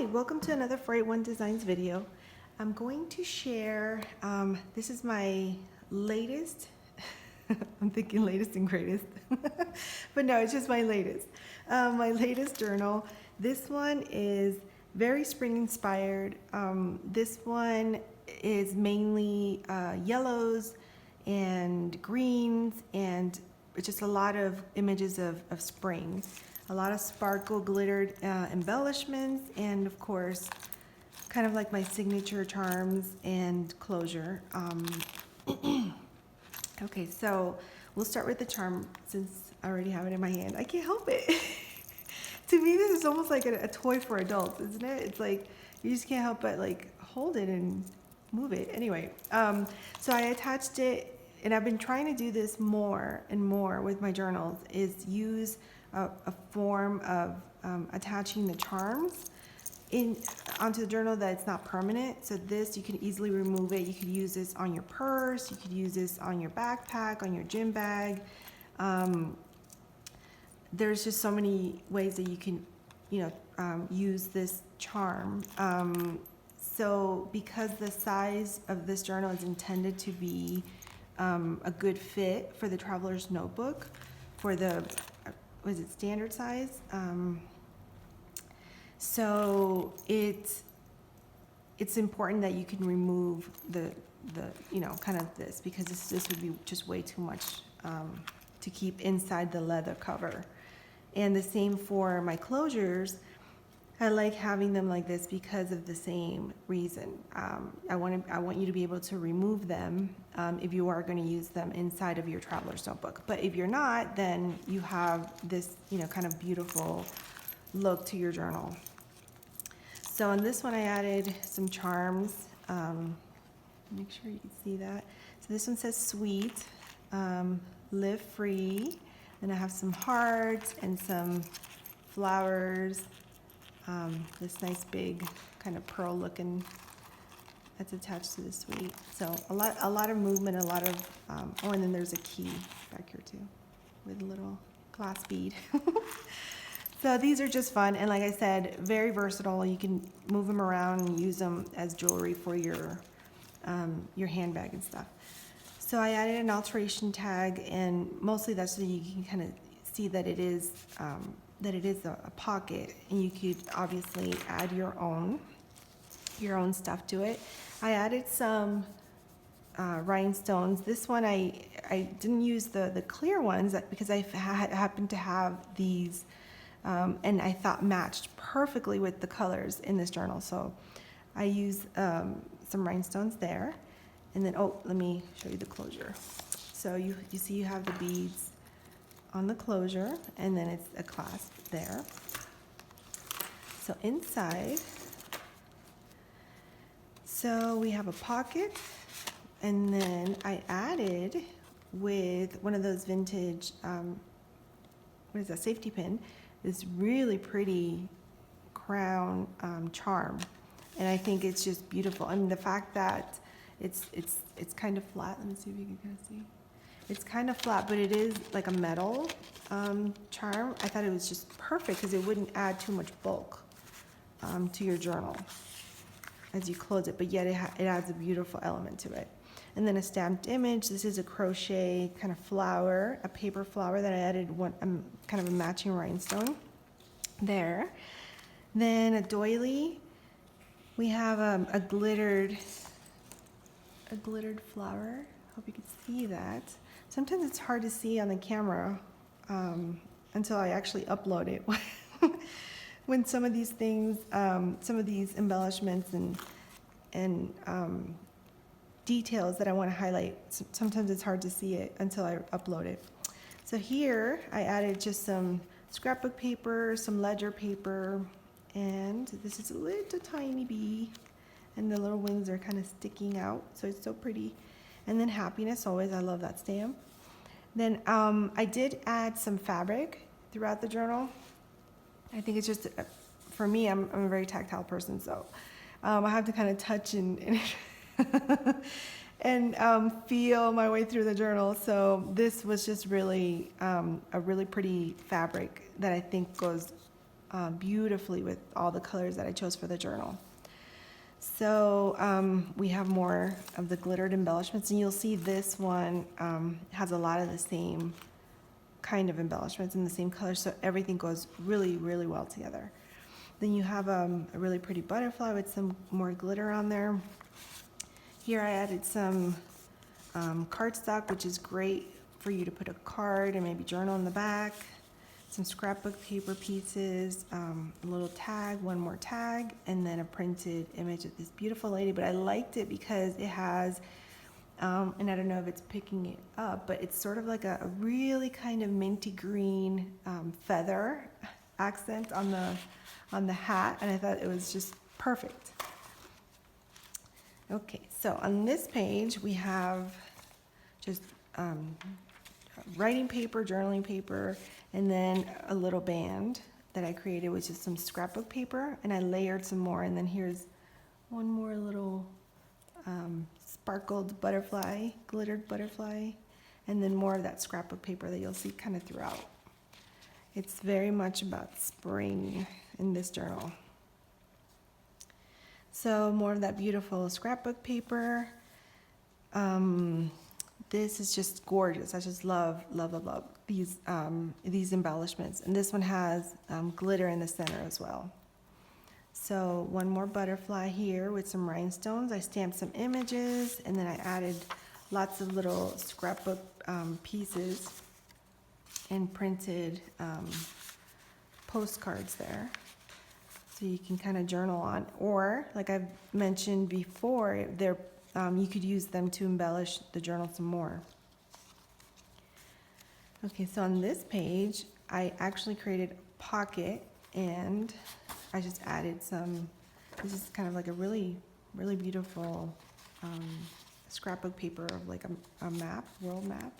Hi, welcome to another 481 Designs video. I'm going to share, this is my latest, I'm thinking latest and greatest, but no, it's just my latest journal. This one is very spring inspired. This one is mainly yellows and greens and just a lot of images of spring. A lot of sparkle glittered embellishments, and of course, kind of like my signature charms and closure. Okay, so we'll start with the charm since I already have it in my hand. I can't help it. To me, this is almost like a toy for adults, isn't it? It's like you just can't help but like hold it and move it. Anyway, so I attached it, and I've been trying to do this more and more with my journals, is use a form of attaching the charms onto the journal that's not permanent. So this, you can easily remove it. You could use this on your purse. You could use this on your backpack, on your gym bag. There's just so many ways that you can, use this charm. So because the size of this journal is intended to be a good fit for the traveler's notebook, for the was it standard size? So it's important that you can remove the kind of this, because this would be just way too much to keep inside the leather cover. And the same for my closures. I like having them like this because of the same reason. I want you to be able to remove them if you are going to use them inside of your traveler's notebook. But if you're not, then you have this, kind of beautiful look to your journal. So on this one, I added some charms. Make sure you can see that. So this one says sweet, live free. And I have some hearts and some flowers. This nice big kind of pearl looking that's attached to the sweet. So a lot of movement, a lot of oh, and then there's a key back here too with a little glass bead. So these are just fun, and like I said, very versatile. You can move them around and use them as jewelry for your handbag and stuff. So I added an alteration tag, and mostly that's so you can kind of see that it is a pocket, and you could obviously add your own stuff to it. I added some rhinestones. This one I didn't use the clear ones because I happened to have these, and I thought matched perfectly with the colors in this journal. So I used some rhinestones there, and then let me show you the closure. So you see you have the beads on the closure, and then it's a clasp there. So inside, so we have a pocket, and then I added with one of those vintage, what is that, safety pin, this really pretty crown charm, and I think it's just beautiful. I mean, the fact that it's kind of flat. Let me see if you can kind of see. It's kind of flat, but it is like a metal charm. I thought it was just perfect because it wouldn't add too much bulk to your journal as you close it, but yet it adds a beautiful element to it. And then a stamped image. This is a crochet kind of flower, a paper flower that I added kind of a matching rhinestone there. Then a doily. We have a glittered flower. Hope you can see that. Sometimes it's hard to see on the camera until I actually upload it. When some of these things, some of these embellishments and details that I want to highlight, sometimes it's hard to see it until I upload it. So here I added just some scrapbook paper, some ledger paper, and this is a little tiny bee, and the little wings are kind of sticking out, so it's so pretty. And then happiness always, I love that stamp. Then I did add some fabric throughout the journal. I think it's just, for me, I'm a very tactile person, so I have to kind of touch and feel my way through the journal. So this was just really a really pretty fabric that I think goes beautifully with all the colors that I chose for the journal. So we have more of the glittered embellishments, and you'll see this one has a lot of the same kind of embellishments in the same color, so everything goes really, really well together. Then you have a really pretty butterfly with some more glitter on there. Here I added some cardstock, which is great for you to put a card and maybe journal in the back. Some scrapbook paper pieces, a little tag, one more tag, and then a printed image of this beautiful lady. But I liked it because it has, and I don't know if it's picking it up, but it's sort of like a really kind of minty green feather accent on the hat, and I thought it was just perfect. Okay, so on this page we have just writing paper, journaling paper, and then a little band that I created, which is some scrapbook paper, and I layered some more, and then here's one more little sparkled butterfly, glittered butterfly, and then more of that scrapbook paper that you'll see kind of throughout. It's very much about spring in this journal. So more of that beautiful scrapbook paper. This is just gorgeous. I just love, love, love, love these embellishments. And this one has glitter in the center as well. So one more butterfly here with some rhinestones. I stamped some images, and then I added lots of little scrapbook pieces and printed postcards there. So you can kind of journal on, or like I've mentioned before, you could use them to embellish the journal some more. Okay, so on this page, I actually created a pocket, and I just added some, this is kind of like a really, really beautiful scrapbook paper of like a map, world map.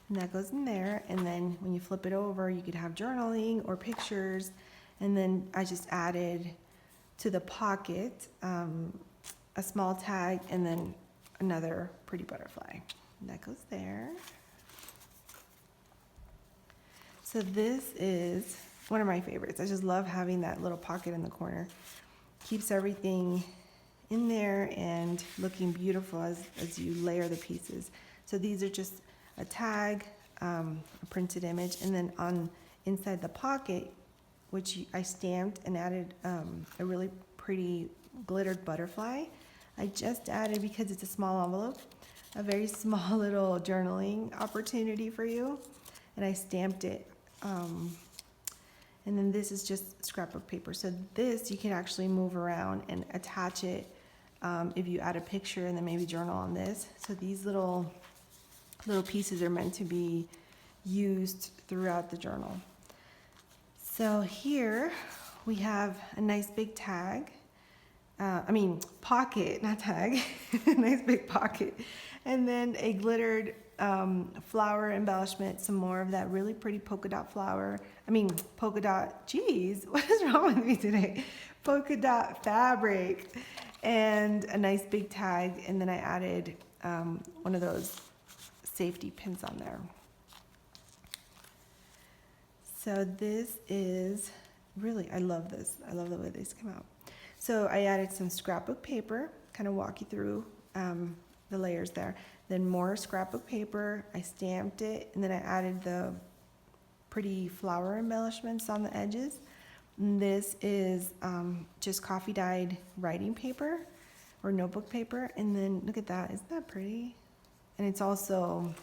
And that goes in there, and then when you flip it over, you could have journaling or pictures, and then I just added to the pocket a small tag, and then another pretty butterfly. And that goes there. So this is one of my favorites. I just love having that little pocket in the corner. Keeps everything in there and looking beautiful as you layer the pieces. So these are just a tag, a printed image, and then on inside the pocket, which I stamped and added a really pretty glittered butterfly. I just added, because it's a small envelope, a very small little journaling opportunity for you, and I stamped it. And then this is just scrapbook paper. So this you can actually move around and attach it if you add a picture and then maybe journal on this. So these little pieces are meant to be used throughout the journal. So here we have a nice big tag. Pocket, not tag, nice big pocket. And then a glittered flower embellishment, some more of that really pretty polka dot geez, what is wrong with me today? Polka dot fabric, and a nice big tag. And then I added one of those safety pins on there. So this is really, I love this. I love the way these come out. So I added some scrapbook paper, kind of walk you through the layers there. Then more scrapbook paper, I stamped it, and then I added the pretty flower embellishments on the edges. And this is just coffee dyed writing paper or notebook paper. And then look at that, isn't that pretty? And it's also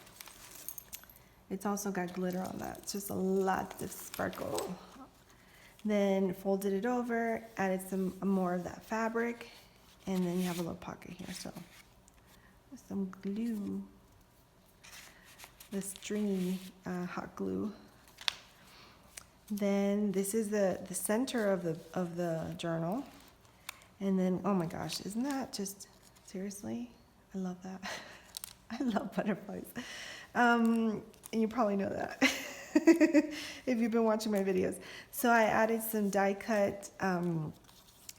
got glitter on that. It's just a lot of sparkle. Then folded it over, added some more of that fabric, and then you have a little pocket here. So some glue, the stringy hot glue. Then this is the center of the journal, and then oh my gosh, isn't that just seriously? I love that. I love butterflies, and you probably know that. If you've been watching my videos. So I added some die cut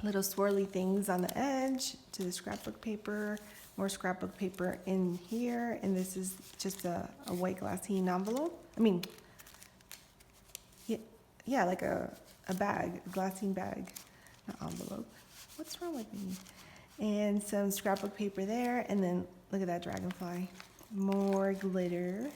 little swirly things on the edge to the scrapbook paper, more scrapbook paper in here, and this is just a white glassine envelope. Yeah, like a a bag, a glassine bag, not envelope. What's wrong with me? And some scrapbook paper there, and then look at that dragonfly. More glitter.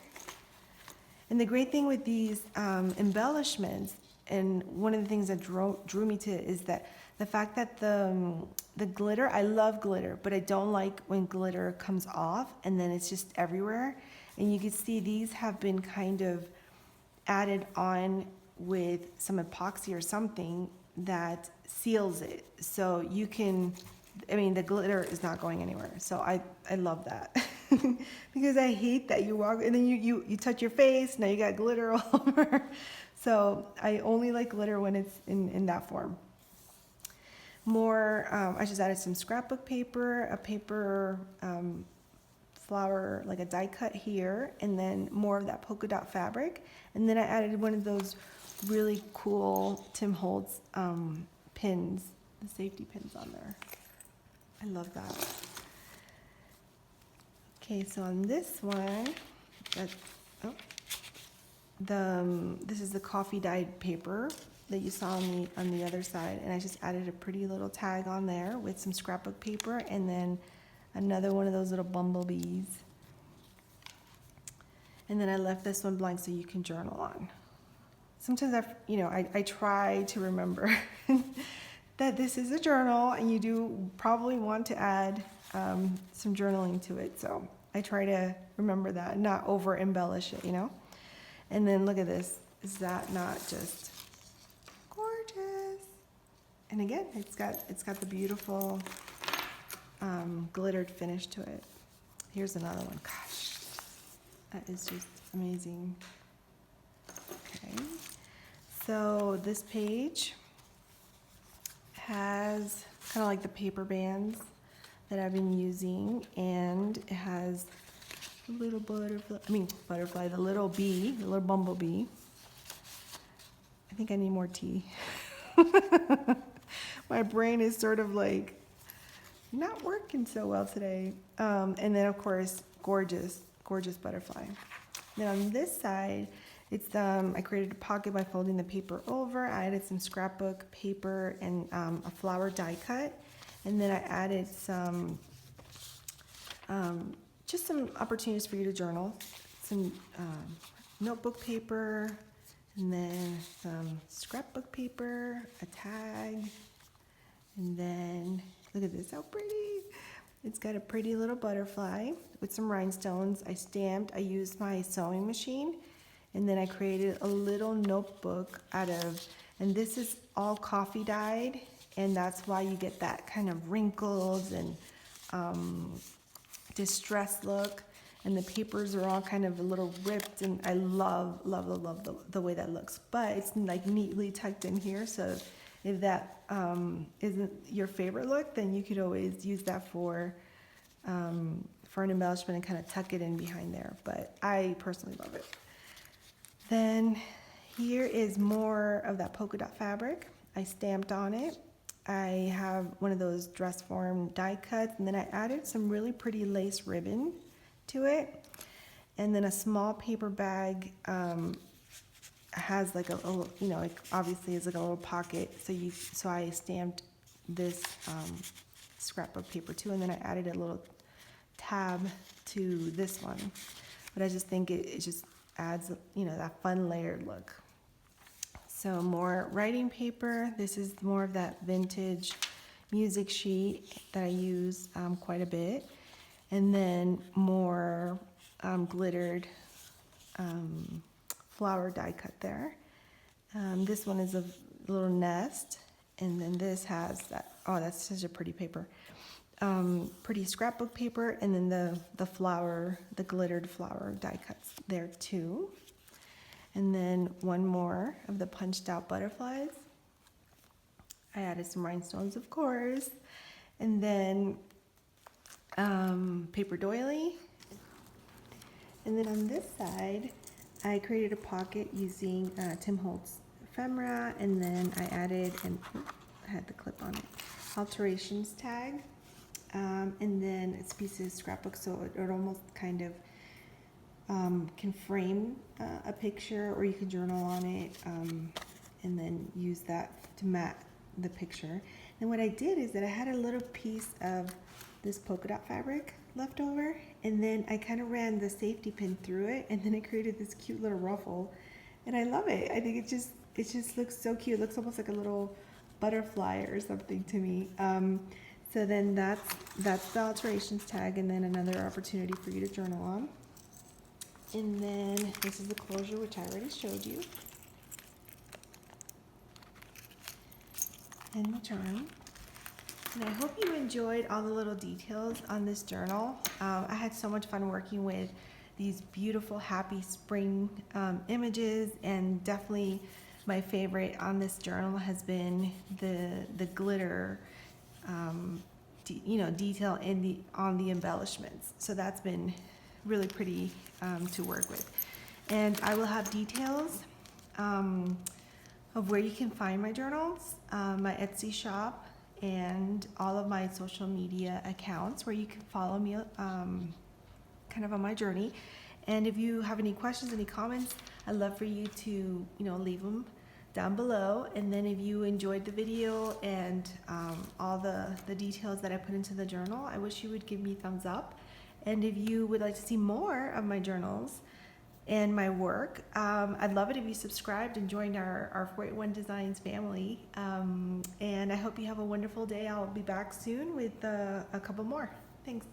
And the great thing with these embellishments, and one of the things that drew me to it, is that the fact that the glitter, I love glitter, but I don't like when glitter comes off and then it's just everywhere. And you can see these have been kind of added on with some epoxy or something that seals it. So you can, I mean, the glitter is not going anywhere. So I love that. Because I hate that you walk and then you touch your face, now you got glitter all over. So I only like glitter when it's in that form. More, I just added some scrapbook paper, a paper flower, like a die cut here, and then more of that polka dot fabric. And then I added one of those really cool Tim Holtz pins, the safety pins on there. I love that. Okay, so on this one, this is the coffee dyed paper that you saw on the other side, and I just added a pretty little tag on there with some scrapbook paper, and then another one of those little bumblebees. And then I left this one blank so you can journal on. Sometimes I try to remember that this is a journal, and you do probably want to add some journaling to it. So I try to remember that and not over embellish it, And then look at this. Is that not just gorgeous? And again, it's got the beautiful glittered finish to it. Here's another one. Gosh, that is just amazing. Okay, so this page has kind of like the paper bands that I've been using, and it has a little butterfly, the little bee, the little bumblebee. I think I need more tea. My brain is sort of like not working so well today. And then of course, gorgeous butterfly. Then on this side, it's I created a pocket by folding the paper over. I added some scrapbook paper and a flower die cut. And then I added some, just some opportunities for you to journal. Some notebook paper, and then some scrapbook paper, a tag, and then look at this, how pretty. It's got a pretty little butterfly with some rhinestones. I used my sewing machine, and then I created a little notebook and this is all coffee dyed, and that's why you get that kind of wrinkles and distressed look, and the papers are all kind of a little ripped, and I love the way that looks. But it's like neatly tucked in here, so if that isn't your favorite look, then you could always use that for an embellishment and kind of tuck it in behind there. But I personally love it. Then here is more of that polka dot fabric. I stamped on it. I have one of those dress form die cuts, and then I added some really pretty lace ribbon to it. And then a small paper bag has like a little, like obviously is like a little pocket. So I stamped this scrapbook paper too, and then I added a little tab to this one. But I just think it just adds, that fun layered look. So more writing paper. This is more of that vintage music sheet that I use quite a bit. And then more glittered flower die cut there. This one is a little nest. And then this has that, that's such a pretty paper. Pretty scrapbook paper, and then the glittered flower die cuts there too. And then one more of the punched out butterflies. I added some rhinestones, of course. And then paper doily. And then on this side, I created a pocket using Tim Holtz ephemera, and then I added, I had the clip on it, alterations tag. And then it's a piece of scrapbook, so it almost kind of can frame a picture, or you can journal on it. and then use that to mat the picture. And what I did is that I had a little piece of this polka dot fabric left over, and then I kind of ran the safety pin through it, and then it created this cute little ruffle, and I love it. I think it just looks so cute. It looks almost like a little butterfly or something to me. So then that's the alterations tag, and then another opportunity for you to journal on. And then this is the closure, which I already showed you. And the charm. And I hope you enjoyed all the little details on this journal. I had so much fun working with these beautiful, happy spring images, and definitely my favorite on this journal has been the glitter, detail on the embellishments. So that's been really pretty to work with. And I will have details of where you can find my journals, my Etsy shop, and all of my social media accounts where you can follow me kind of on my journey. And if you have any questions, any comments, I'd love for you to leave them down below. And then if you enjoyed the video and all the details that I put into the journal, I wish you would give me a thumbs up. And if you would like to see more of my journals and my work, I'd love it if you subscribed and joined our 481 Designs family. And I hope you have a wonderful day. I'll be back soon with a couple more. Thanks.